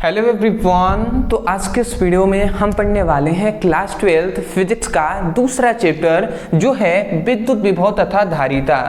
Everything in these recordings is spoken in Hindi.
Hello everyone. तो आज के इस वीडियो में हम पढ़ने वाले हैं क्लास 12 फिजिक्स का दूसरा चैप्टर जो है विद्युत विभव तथा धारिता।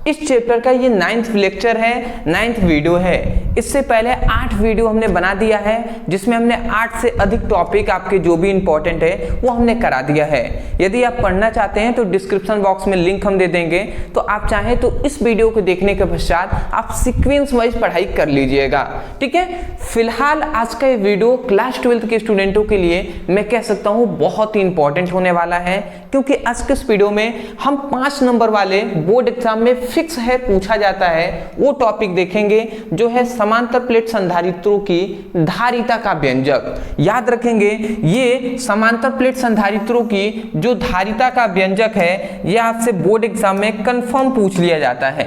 इस चैप्टर का ये 9th लेक्चर है, 9th वीडियो है। इससे पहले 8 वीडियो हमने बना दिया है जिसमें हमने 8 से अधिक टॉपिक आपके जो भी इंपॉर्टेंट है वो हमने करा दिया है। यदि आप पढ़ना चाहते हैं तो डिस्क्रिप्शन बॉक्स में लिंक हम दे देंगे, तो आप चाहें तो इस वीडियो को देखने के पश्चात आप सीक्वेंस वाइज पढ़ाई कर लीजिएगा, ठीक है। फिलहाल आज का ये वीडियो क्लास 12 के स्टूडेंटों के लिए मैं कह सकता हूँ बहुत ही इंपॉर्टेंट होने वाला है, क्योंकि आज के इस वीडियो में हम 5 नंबर वाले बोर्ड एग्जाम में फिक्स है पूछा जाता है वो टॉपिक देखेंगे जो है समांतर प्लेट संधारित्रों की धारिता का व्यंजक। याद रखेंगे ये समांतर प्लेट संधारित्रों की जो धारिता का व्यंजक है ये आपसे बोर्ड एग्जाम में कंफर्म पूछ लिया जाता है।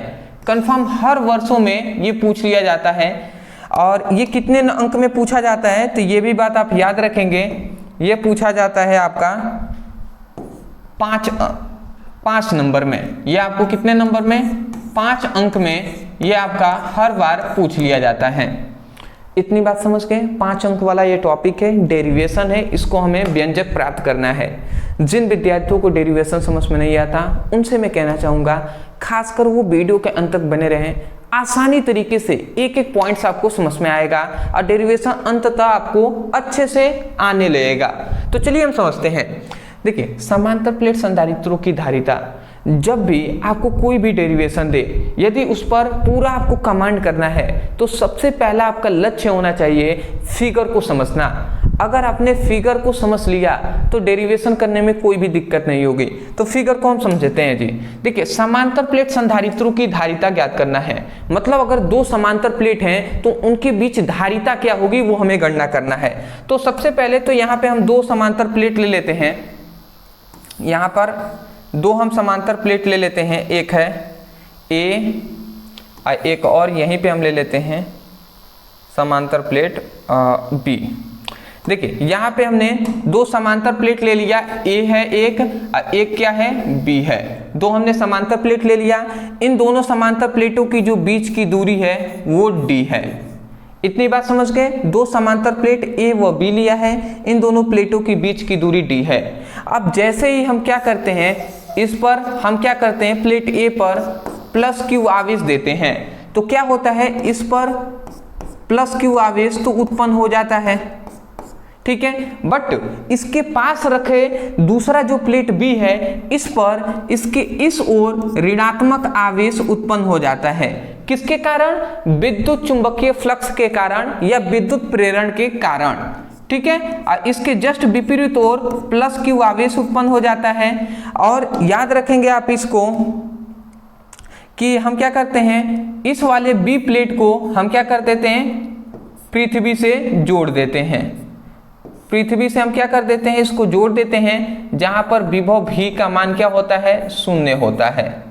कंफर्म हर वर्षों में ये पूछ लिया जाता है और ये कितने अंक में पूछा जाता है तो ये भी बात आप याद रखेंगे। ये पूछा जाता है आपका 5 नंबर में। ये आपको कितने नंबर में? 5 अंक में ये आपका हर बार पूछ लिया जाता है। इतनी बात समझ गए। 5 अंक वाला ये टॉपिक है, डेरिवेशन है, इसको हमें व्यंजक प्राप्त करना है। जिन विद्यार्थियों को डेरिवेशन समझ में नहीं आता उनसे मैं कहना चाहूँगा खासकर वो वीडियो के अंत तक बने रहें। आसानी तरीके से एक एक पॉइंट्स आपको समझ में आएगा और डेरिवेशन अंततः आपको अच्छे से आने लगेगा। तो चलिए हम समझते हैं। देखिए, समांतर प्लेट संधारित्रों की धारिता, जब भी आपको कोई भी डेरिवेशन दे, यदि उस पर पूरा आपको कमांड करना है तो सबसे पहला आपका लक्ष्य होना चाहिए फिगर को समझना। अगर आपने फिगर को समझ लिया तो डेरिवेशन करने में कोई भी दिक्कत नहीं होगी। तो फिगर को हम समझते हैं जी। देखिए, समांतर प्लेट संधारित्रों की धारिता ज्ञात करना है, मतलब अगर 2 समांतर प्लेट हैं तो उनके बीच धारिता क्या होगी वो हमें गणना करना है। तो सबसे पहले तो यहाँ पे हम 2 समांतर प्लेट ले लेते हैं। यहाँ पर 2 हम समांतर प्लेट ले लेते हैं, एक है ए और एक और यहीं पे हम ले लेते हैं समांतर प्लेट बी। देखिए, यहाँ पे हमने 2 समांतर प्लेट ले लिया, ए है एक और एक क्या है, बी है। 2 हमने समांतर प्लेट ले लिया। इन दोनों समांतर प्लेटों की जो बीच की दूरी है वो डी है। इतनी बात समझ गए। 2 समांतर प्लेट ए व बी लिया है, इन दोनों प्लेटों की बीच की दूरी डी है। अब जैसे ही हम क्या करते हैं, इस पर हम क्या करते हैं, प्लेट ए पर प्लस क्यू आवेश देते हैं तो क्या होता है, इस पर प्लस क्यू आवेश तो उत्पन्न हो जाता है, ठीक है। बट इसके पास रखे दूसरा जो प्लेट बी है इस पर इसके इस ओर ऋणात्मक आवेश उत्पन्न हो जाता है। किसके कारण? विद्युत चुंबकीय फ्लक्स के कारण या विद्युत प्रेरण के कारण, ठीक है। और इसके जस्ट विपरीत ओर प्लस क्यू आवेश उत्पन्न हो जाता है। और याद रखेंगे आप इसको कि हम क्या करते हैं, इस वाले बी प्लेट को हम क्या कर देते हैं, पृथ्वी से जोड़ देते हैं। पृथ्वी से हम क्या कर देते हैं, इसको जोड़ देते हैं, जहां पर विभव v का मान क्या होता है, 0 होता है।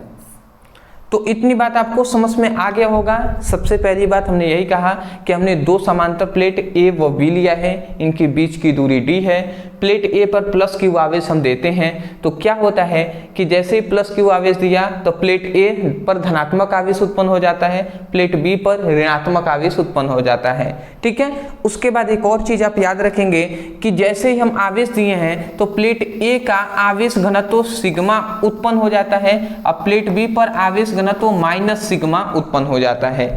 तो इतनी बात आपको समझ में आ गया होगा। सबसे पहली बात हमने यही कहा कि हमने 2 समांतर प्लेट ए व बी लिया है, इनके बीच की दूरी डी है। प्लेट ए पर प्लस क्यू आवेश हम देते हैं तो क्या होता है कि जैसे ही प्लस क्यू आवेश दिया तो प्लेट ए पर धनात्मक आवेश उत्पन्न हो जाता है, प्लेट बी पर ऋणात्मक आवेश उत्पन्न हो जाता है, ठीक है। उसके बाद एक और चीज आप याद रखेंगे कि जैसे ही हम आवेश दिए हैं तो प्लेट ए का आवेश घनत्व सिग्मा उत्पन्न हो जाता है और प्लेट बी पर आवेश घनत्व माइनस सिग्मा उत्पन्न हो जाता है।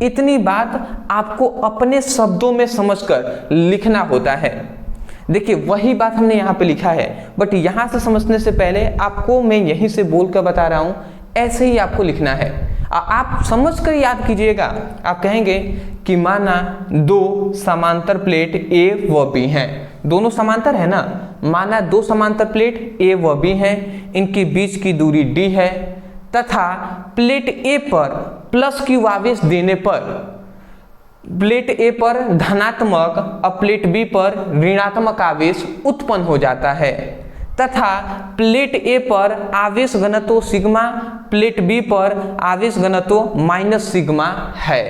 इतनी बात आपको अपने शब्दों में समझकर लिखना होता है। देखिए, वही बात हमने यहाँ पे लिखा है, बट यहाँ से समझने से पहले आपको मैं यहीं से बोल कर बता रहा हूँ, ऐसे ही आपको लिखना है। आप समझ कर याद कीजिएगा। आप कहेंगे कि माना 2 समांतर प्लेट ए व बी हैं, दोनों समांतर है ना। माना 2 समांतर प्लेट ए व बी हैं, इनकी बीच की दूरी डी है तथा प्लेट ए पर प्लस क्यू आवेश देने पर प्लेट ए पर धनात्मक और प्लेट बी पर ऋणात्मक आवेश उत्पन्न हो जाता है तथा प्लेट ए पर आवेश घनत्व सिग्मा, प्लेट बी पर आवेश घनत्व माइनस सिग्मा है।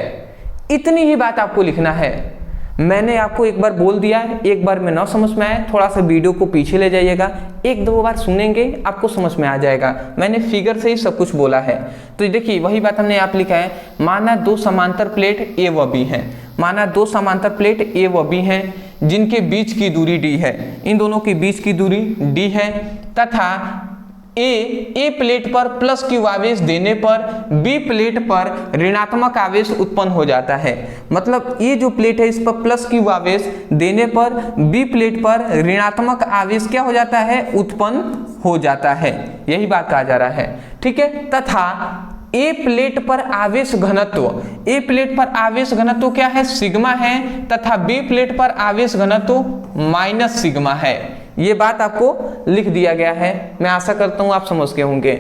इतनी ही बात आपको लिखना है। मैंने आपको एक बार बोल दिया, एक बार में ना समझ में आए थोड़ा सा वीडियो को पीछे ले जाइएगा, 1-2 बार सुनेंगे आपको समझ में आ जाएगा। मैंने फिगर से ही सब कुछ बोला है। तो देखिए, वही बात हमने आप लिखा है, माना 2 समांतर प्लेट ए व बी हैं। माना दो समांतर प्लेट ए व बी हैं जिनके बीच की दूरी d है, इन दोनों के बीच की दूरी d है तथा ए प्लेट पर प्लस क्यू आवेश देने पर बी प्लेट पर ऋणात्मक आवेश उत्पन्न हो जाता है। मतलब ये जो प्लेट है इस पर प्लस क्यू आवेश देने पर बी प्लेट पर ऋणात्मक आवेश क्या हो जाता है, उत्पन्न हो जाता है, यही बात कहा जा रहा है। ठीक है, तथा ए प्लेट पर आवेश घनत्व, ए प्लेट पर आवेश घनत्व क्या है, सिग्मा है तथा बी प्लेट पर आवेश घनत्व माइनस सिग्मा है। ये बात आपको लिख दिया गया है, मैं आशा करता हूं आप समझ गए होंगे।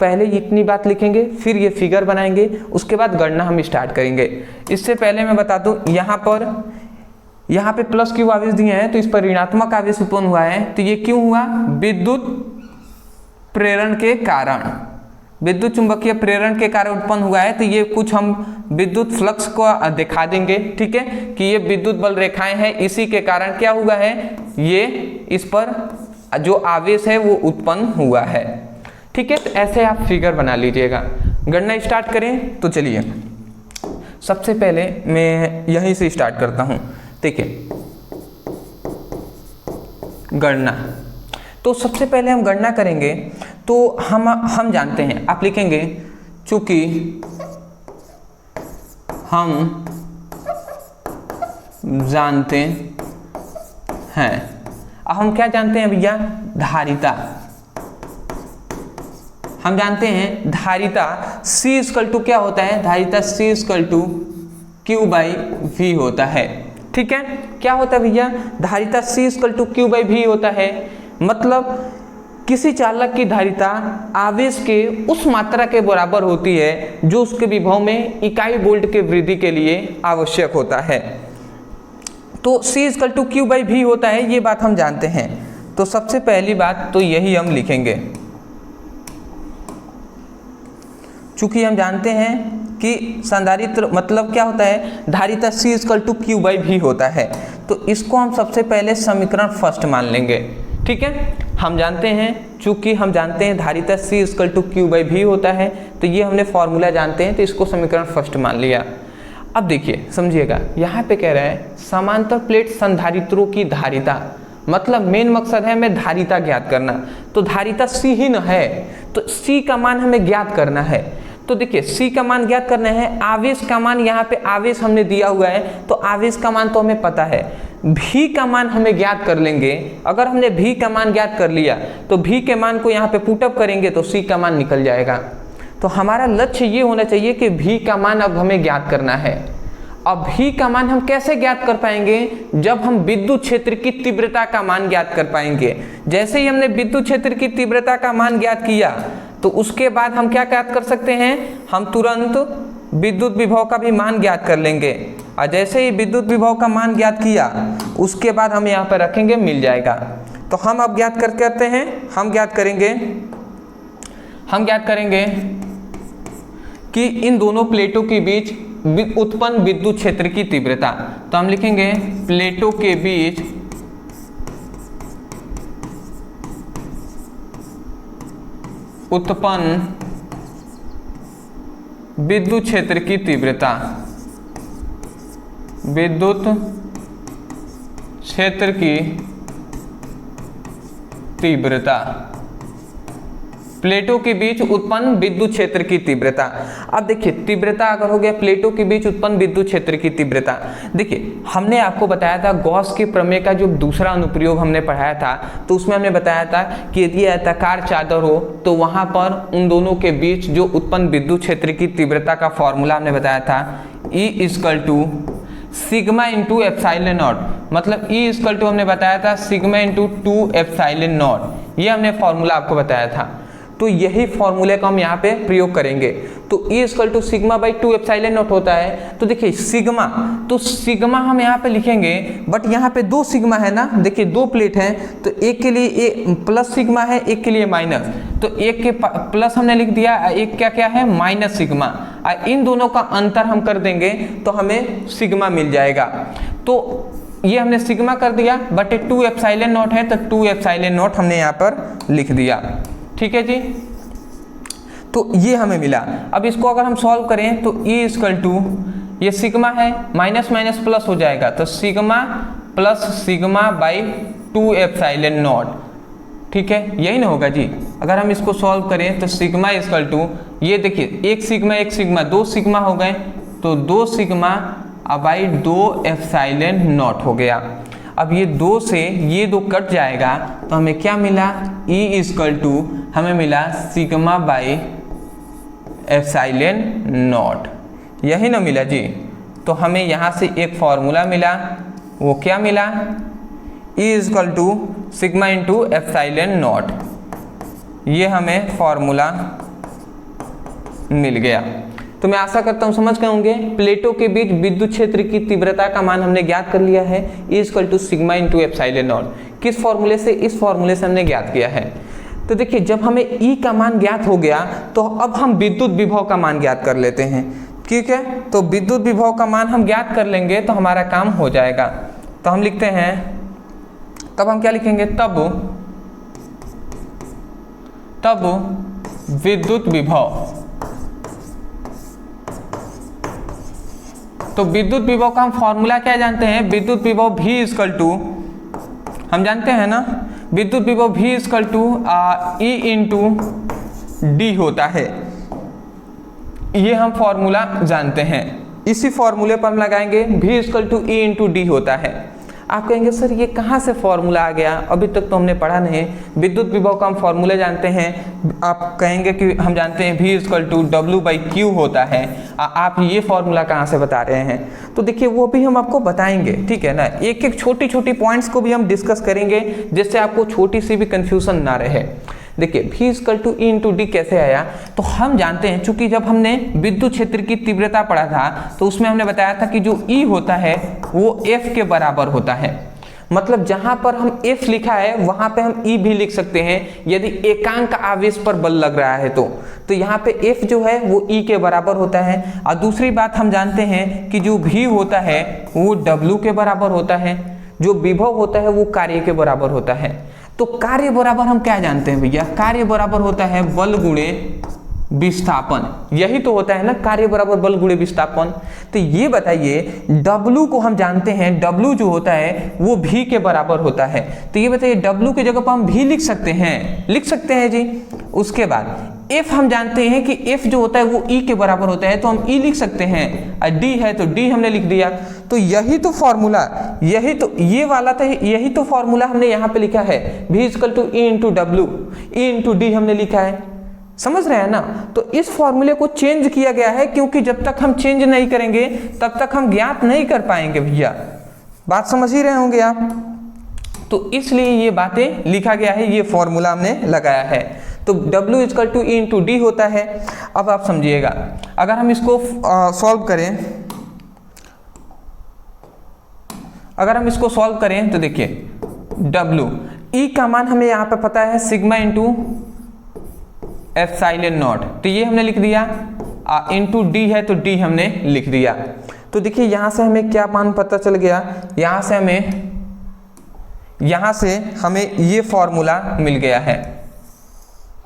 पहले इतनी बात लिखेंगे, फिर ये फिगर बनाएंगे, उसके बाद गणना हम स्टार्ट करेंगे। इससे पहले मैं बता दूं, यहाँ पे प्लस क्यू आवेश दिए हैं तो इस पर ऋणात्मक आवेश उत्पन्न हुआ है। तो ये क्यों हुआ, विद्युत प्रेरण के कारण, विद्युत चुंबकीय प्रेरण के कारण उत्पन्न हुआ है। तो ये कुछ हम विद्युत फ्लक्स को दिखा देंगे, ठीक है, कि ये विद्युत बल रेखाएं हैं, इसी के कारण क्या हुआ है, ये इस पर जो आवेश है वो उत्पन्न हुआ है। ठीक है, तो ऐसे आप फिगर बना लीजिएगा। गणना स्टार्ट करें तो चलिए, सबसे पहले मैं यहीं से स्टार्ट करता हूं। ठीक है, गणना, तो सबसे पहले हम गणना करेंगे तो हम जानते हैं, आप लिखेंगे चूंकि हम जानते हैं। अब हम क्या जानते हैं भैया, धारिता, हम जानते हैं धारिता C इक्वल टू क्या होता है, धारिता C इक्वल टू Q/V होता है। ठीक है, क्या होता है भैया, धारिता C इक्वल टू Q/V होता है। मतलब किसी चालक की धारिता आवेश के उस मात्रा के बराबर होती है जो उसके विभव में इकाई वोल्ट के वृद्धि के लिए आवश्यक होता है। तो C इक्वल टू Q/V होता है, ये बात हम जानते हैं। तो सबसे पहली बात तो यही हम लिखेंगे, चूंकि हम जानते हैं कि संधारित्र मतलब क्या होता है, धारिता C इक्वल टू Q/V होता है। तो इसको हम सबसे पहले समीकरण फर्स्ट मान लेंगे। ठीक है, हम जानते हैं, चूंकि हम जानते हैं धारिता C इक्वल टू Q/V होता है, तो ये हमने फॉर्मूला जानते हैं, तो इसको समीकरण फर्स्ट मान लिया। अब देखिए समझिएगा, यहाँ पे कह रहा है समांतर प्लेट संधारित्रों की धारिता, मतलब मेन मकसद है हमें धारिता ज्ञात करना। तो धारिता C ही न है, तो C का मान हमें ज्ञात करना है। तो देखिए C का मान ज्ञात करना है, आवेश का मान, यहाँ पे आवेश हमने दिया हुआ है तो आवेश का मान तो हमें पता है, V का मान हमें ज्ञात कर लेंगे। अगर हमने V का मान ज्ञात कर लिया तो V के मान को यहाँ पे पुटअप करेंगे तो C का मान निकल जाएगा। तो हमारा लक्ष्य ये होना चाहिए कि V का मान अब हमें ज्ञात करना है। अब V का मान हम कैसे ज्ञात कर पाएंगे, जब हम विद्युत क्षेत्र की तीव्रता का मान ज्ञात कर पाएंगे। जैसे ही हमने विद्युत क्षेत्र की तीव्रता का मान ज्ञात किया तो उसके बाद हम क्या ज्ञात कर सकते हैं, हम तुरंत विद्युत विभव का भी मान ज्ञात कर लेंगे। और जैसे ही विद्युत विभव का मान ज्ञात किया उसके बाद हम यहाँ पर रखेंगे, मिल जाएगा। तो हम अब ज्ञात करते हैं, हम ज्ञात करेंगे कि इन दोनों प्लेटों के बीच उत्पन्न विद्युत क्षेत्र की तीव्रता। तो हम लिखेंगे प्लेटों के बीच उत्पन्न विद्युत क्षेत्र की तीव्रता, विद्युत क्षेत्र की तीव्रता, प्लेटों के बीच उत्पन्न विद्युत क्षेत्र की तीव्रता। अब देखिए तीव्रता अगर हो गया प्लेटों के बीच उत्पन्न विद्युत क्षेत्र की तीव्रता, देखिए हमने आपको बताया था गॉस के प्रमेय का जो दूसरा अनुप्रयोग हमने पढ़ाया था, तो उसमें हमने बताया था कि यदि आयताकार चादर हो तो वहां पर उन दोनों के बीच जो उत्पन्न विद्युत क्षेत्र की तीव्रता का फॉर्मूला हमने बताया था, E equal to sigma into epsilon naught, मतलब E इक्वल टू हमने बताया था सिग्मा इंटू 2 एप्साइलन नॉट, ये हमने फॉर्मूला आपको बताया था। तो यही फॉर्मूले का हम यहाँ पे प्रयोग करेंगे। तो E equal to sigma by 2 epsilon naught होता है। तो देखिए सिग्मा, तो सिग्मा हम यहाँ पे लिखेंगे, बट यहाँ पे 2 सिग्मा है ना, देखिए 2 प्लेट हैं, तो एक के लिए एक प्लस सिग्मा है, एक के लिए माइनस, तो एक के प्लस हमने लिख दिया, एक क्या क्या है माइनस सिग्मा, और इन दोनों का अंतर हम कर देंगे तो हमें सिग्मा मिल जाएगा। तो ये हमने सिग्मा कर दिया, बट 2 एप्सिलॉन नॉट है तो 2 एप्सिलॉन नॉट हमने यहाँ पर लिख दिया। ठीक है जी, तो ये हमें मिला। अब इसको अगर हम सॉल्व करें तो E इक्वल टू ये सिग्मा है, माइनस माइनस प्लस हो जाएगा, तो sigma plus sigma by 2 epsilon not, ठीक है, यही ना होगा जी। अगर हम इसको सॉल्व करें तो सिग्मा इक्वल टू, ये देखिए एक सिग्मा 2 सिग्मा हो गए, तो 2 सिग्मा बाई 2 एप्सिलॉन नॉट हो गया। अब ये 2 से ये 2 कट जाएगा, तो हमें क्या मिला, E इक्वल टू हमें मिला सिग्मा बाई एप्सिलॉन नॉट, यही ना मिला जी। तो हमें यहाँ से एक फॉर्मूला मिला, वो क्या मिला, E equal to sigma into epsilon naught, ये हमें फॉर्मूला मिल गया। तो मैं आशा करता हूँ समझ गए होंगे। प्लेटों के बीच विद्युत क्षेत्र की तीव्रता का मान हमने ज्ञात कर लिया है, E equal to sigma into epsilon naught. किस फॉर्मूले से, इस फॉर्मूले से हमने ज्ञात किया है। तो देखिए जब हमें E का मान ज्ञात हो गया, तो अब हम विद्युत विभव का मान ज्ञात कर लेते हैं, ठीक है। तो विद्युत विभव का मान हम ज्ञात कर लेंगे तो हमारा काम हो जाएगा। तो हम लिखते हैं, तब हम क्या लिखेंगे, तब विद्युत विभव, तो विद्युत विभव का हम फॉर्मूला क्या जानते हैं, विद्युत विभव V इक्वल टू, हम जानते हैं ना, विद्युत विभव V equal to E into D होता है, ये हम फॉर्मूला जानते हैं। इसी फॉर्मूले पर हम लगाएंगे, V equal to E into D होता है। आप कहेंगे सर ये कहाँ से फॉर्मूला आ गया, अभी तक तो हमने पढ़ा नहीं। विद्युत विभव का हम फॉर्मूले जानते हैं, आप कहेंगे कि हम जानते हैं V equal to W by Q होता है, आप ये फॉर्मूला कहाँ से बता रहे हैं। तो देखिए वो भी हम आपको बताएंगे, ठीक है ना। एक एक छोटी छोटी पॉइंट्स को भी हम डिस्कस करेंगे, जिससे आपको छोटी सी भी कंफ्यूजन ना रहे। देखिए V equal to E into D कैसे आया, तो हम जानते हैं, चूंकि जब हमने विद्युत क्षेत्र की तीव्रता पढ़ा था तो उसमें हमने बताया था कि जो E होता है वो F के बराबर होता है। मतलब जहां पर हम F लिखा है वहां पे हम E भी लिख सकते हैं, यदि एकांक आवेश पर बल लग रहा है तो यहाँ पे F जो है वो E के बराबर होता है। और दूसरी बात हम जानते हैं कि जो V होता है वो W के बराबर होता है, जो विभव होता है वो कार्य के बराबर होता है। तो कार्य बराबर हम क्या जानते हैं भैया, कार्य बराबर होता है बल गुणे विस्थापन, यही तो होता है ना, कार्य बराबर बल गुणे विस्थापन। तो ये बताइए W को हम जानते हैं, W जो होता है वो V के बराबर होता है। तो ये बताइए W की जगह पर हम V लिख सकते हैं जी। उसके बाद F हम जानते हैं कि F जो होता है वो E के बराबर होता है, तो हम E लिख सकते हैं, और D है तो D हमने लिख दिया। तो यही तो फॉर्मूला, यही तो ये वाला था, यही तो फॉर्मूला हमने यहाँ पे लिखा है, V equal to E into W, E into D हमने लिखा है, समझ रहे हैं ना। तो इस फॉर्मूले को चेंज किया गया है, क्योंकि जब तक हम चेंज नहीं करेंगे तब तक हम ज्ञात नहीं कर पाएंगे भैया, बात समझ ही रहे होंगे आप। तो इसलिए ये बातें लिखा गया है, ये फॉर्मूला हमने लगाया है। तो W equal to E into D होता है। अब आप समझिएगा, अगर हम इसको सॉल्व करें, तो देखिए W, E का मान हमें यहाँ पे पता है सिग्मा इंटू एप्सिलॉन नॉट, तो ये हमने लिख दिया, इंटू D है तो D हमने लिख दिया। तो देखिए यहाँ से हमें क्या मान पता चल गया, यहाँ से हमें ये फॉर्मूला मिल गया है,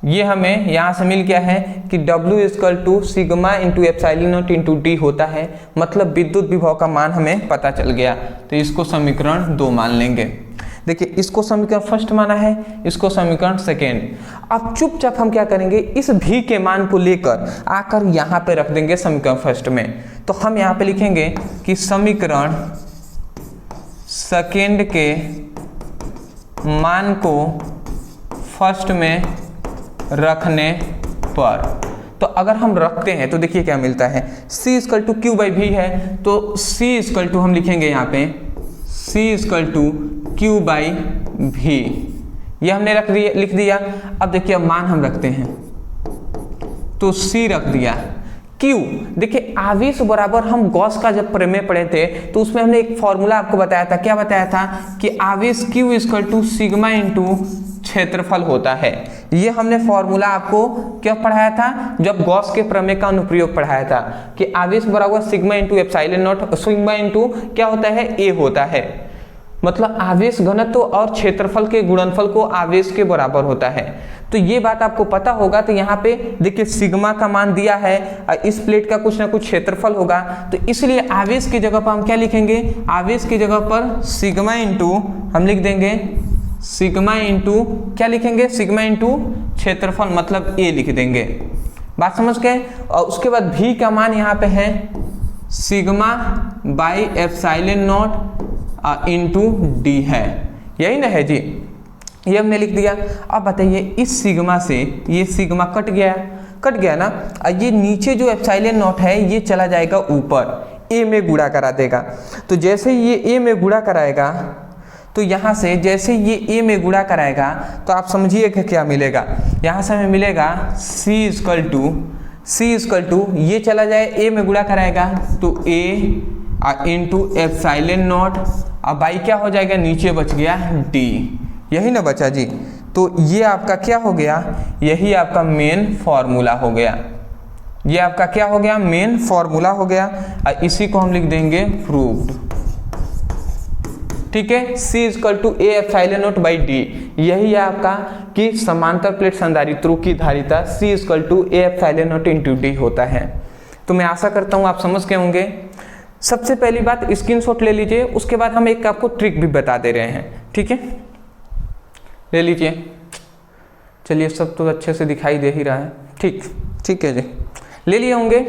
ये हमें यहाँ से मिल गया है कि W equal to sigma into epsilon naught into D होता है। मतलब विद्युत विभव का मान हमें पता चल गया। तो इसको समीकरण 2 मान लेंगे। देखिए इसको समीकरण फर्स्ट माना है, इसको समीकरण सेकेंड। अब चुपचाप हम क्या करेंगे, इस V के मान को लेकर आकर यहाँ पे रख देंगे समीकरण फर्स्ट में। तो हम यहाँ पे लिखेंगे कि समीकरण सेकेंड के मान को फर्स्ट में रखने पर, तो अगर हम रखते हैं तो देखिए क्या मिलता है, C equal to Q by V है, तो C इक्वल टू हम लिखेंगे यहाँ पे C equal to Q by V, ये हमने लिख दिया। अब देखिए अब मान हम रखते हैं, तो C रख दिया। Q, देखिए आवेश बराबर, हम गॉस का जब प्रमेय पढ़े थे तो उसमें हमने एक फॉर्मूला आपको बताया था, क्या बताया था कि आवेश Q equal to sigma into क्षेत्रफल होता है। ये हमने फॉर्मूला आपको क्या पढ़ाया था, जब गॉस के प्रमेय का अनुप्रयोग पढ़ाया था कि आवेश बराबर sigma into epsilon not, sigma into क्या होता है, A होता है। मतलब आवेश घनत्व और क्षेत्रफल के गुणनफल को आवेश के बराबर होता है। तो ये बात आपको पता होगा। तो यहाँ पे देखिए सिग्मा का मान दिया है और इस प्लेट का कुछ ना कुछ क्षेत्रफल होगा, तो इसलिए आवेश की जगह पर हम क्या लिखेंगे, आवेश की जगह पर सिग्मा इंटू हम लिख देंगे सिग्मा इंटू क्या लिखेंगे, सिग्मा इंटू क्षेत्रफल मतलब ए लिख देंगे। बात समझ गए। और उसके बाद भी का मान यहाँ पे है sigma by epsilon naught into D है, यही ना है जी, ये हमने लिख दिया। अब बताइए इस सिग्मा से ये सिग्मा कट गया ना, और ये नीचे जो एप्सिलॉन नॉट है ये चला जाएगा ऊपर, ए में गुणा करा देगा। तो जैसे ये ए में गुणा कराएगा, तो यहाँ से जैसे ये ए में गुणा कराएगा तो आप समझिए कि क्या मिलेगा, यहाँ से हमें मिलेगा सी इक्वल टू ये चला जाए ए में गुणा कराएगा तो ए इंटू एप्सिलॉन नॉट, अब बाई क्या हो जाएगा, नीचे बच गया डी, यही ना बचा जी। तो ये आपका क्या हो गया, यही आपका मेन फॉर्मूला हो गया, ये आपका क्या हो गया, मेन फॉर्मूला हो गया। और इसी को हम लिख देंगे प्रूव्ड। ठीक है, C equal to A epsilon naught by D, यही है आपका कि समांतर प्लेट संधारित्रों की धारिता C equal to A epsilon naught into D होता है। तो मैं आशा करता हूं आप समझ गए होंगे। सबसे पहली बात स्क्रीनशॉट ले लीजिए, उसके बाद हम एक आपको ट्रिक भी बता दे रहे हैं। ठीक है, ले लीजिए। चलिए सब तो अच्छे से दिखाई दे ही रहा है। ठीक है जी, ले लिए होंगे।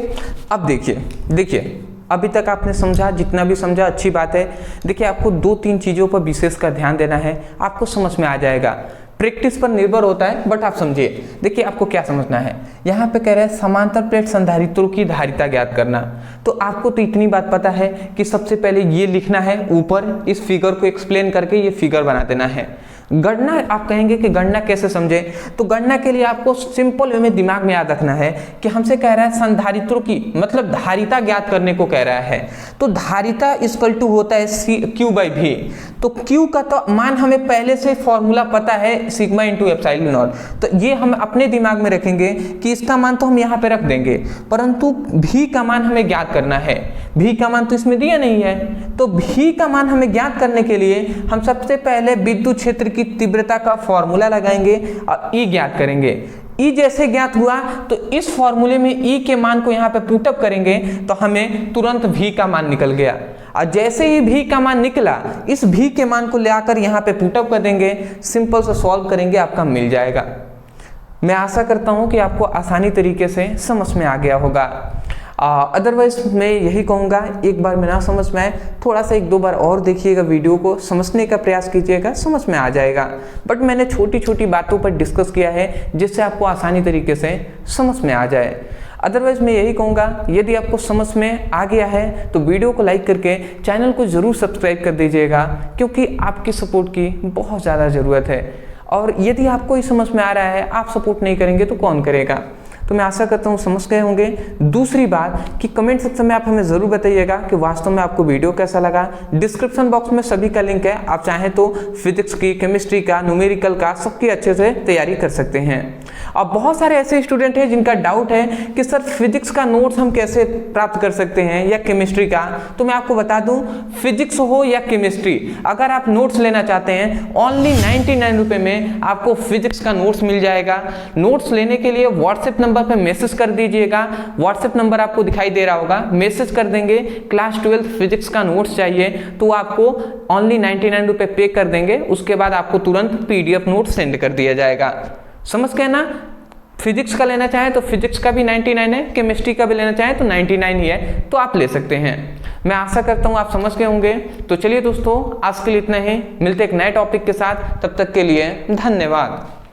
अब देखिए अभी तक आपने समझा, जितना भी समझा अच्छी बात है। देखिए आपको 2-3 चीज़ों पर विशेष कर ध्यान देना है, आपको समझ में आ जाएगा। प्रैक्टिस पर निर्भर होता है, बट आप समझिए। देखिए आपको क्या समझना है, यहाँ पे कह रहे हैं समांतर प्लेट संधारित्रों की धारिता ज्ञात करना। तो आपको तो इतनी बात पता है कि सबसे पहले ये लिखना है, ऊपर इस फिगर को एक्सप्लेन करके ये फिगर बना देना है। गणना आप कहेंगे कि गणना कैसे समझे, तो गणना के लिए आपको सिंपल वे में दिमाग में याद रखना है कि हमसे कह रहा है संधारित्रों की मतलब धारिता ज्ञात करने को कह रहा है। तो धारिता इक्वल टू होता है क्यू बाई भी। तो क्यू का तो मान हमें पहले से फॉर्मूला पता है सिग्मा इंटू एप्सिलॉन नॉट, तो ये हम अपने दिमाग में रखेंगे कि इसका मान तो हम यहाँ पे रख देंगे, परंतु भी का मान हमें ज्ञात करना है। भी का मान तो इसमें दिया नहीं है, तो भी का मान हमें ज्ञात करने के लिए हम सबसे पहले विद्युत क्षेत्र की तीव्रता का फॉर्मूला लगाएंगे और ई ज्ञात करेंगे। ई जैसे ज्ञात हुआ तो इस फॉर्मूले में ई के मान को यहाँ पे पुटअप करेंगे तो हमें तुरंत भी का मान निकल गया। और जैसे ही भी का मान निकला, इस भी के मान को ले आकर यहाँ पे पुटअप कर देंगे, सिंपल से सॉल्व करेंगे, आपका मिल जाएगा। मैं आशा करता हूँ कि आपको आसानी तरीके से समझ में आ गया होगा। अदरवाइज मैं यही कहूँगा, एक बार में ना समझ में आए, थोड़ा सा 1-2 बार और देखिएगा, वीडियो को समझने का प्रयास कीजिएगा, समझ में आ जाएगा। बट मैंने छोटी छोटी बातों पर डिस्कस किया है जिससे आपको आसानी तरीके से समझ में आ जाए। अदरवाइज मैं यही कहूँगा, यदि आपको समझ में आ गया है तो वीडियो को लाइक करके चैनल को ज़रूर सब्सक्राइब कर दीजिएगा, क्योंकि आपकी सपोर्ट की बहुत ज़्यादा ज़रूरत है। और यदि आपको ही समझ में आ रहा है, आप सपोर्ट नहीं करेंगे तो कौन करेगा। तो मैं आशा करता हूँ समझ गए होंगे। दूसरी बात कि कमेंट सेक्शन में आप हमें ज़रूर बताइएगा कि वास्तव में आपको वीडियो कैसा लगा। डिस्क्रिप्शन बॉक्स में सभी का लिंक है, आप चाहें तो फिजिक्स की, केमिस्ट्री का, न्यूमेरिकल का, सबकी अच्छे से तैयारी कर सकते हैं। अब बहुत सारे ऐसे स्टूडेंट हैं जिनका डाउट है कि सर फिजिक्स का नोट्स हम कैसे प्राप्त कर सकते हैं या केमिस्ट्री का। तो मैं आपको बता दूं, फिजिक्स हो या केमिस्ट्री, अगर आप नोट्स लेना चाहते हैं ओनली 99 रुपये में आपको फिजिक्स का नोट्स मिल जाएगा। नोट्स लेने के लिए व्हाट्सएप नंबर पे मैसेज कर दीजिएगा। व्हाट्सएप नंबर आपको दिखाई दे रहा होगा, मैसेज कर देंगे क्लास 12 फिजिक्स का नोट्स चाहिए तो आपको ओनली 99 रुपये पे कर देंगे। उसके बाद आपको तुरंत PDF नोट सेंड कर दिया जाएगा। समझ गए ना। फिजिक्स का लेना चाहें तो फिजिक्स का भी 99 है, केमिस्ट्री का भी लेना चाहें तो 99 ही है, तो आप ले सकते हैं। मैं आशा करता हूं आप समझ गए होंगे। तो चलिए दोस्तों, आज के लिए इतना ही, मिलते एक नए टॉपिक के साथ, तब तक के लिए धन्यवाद।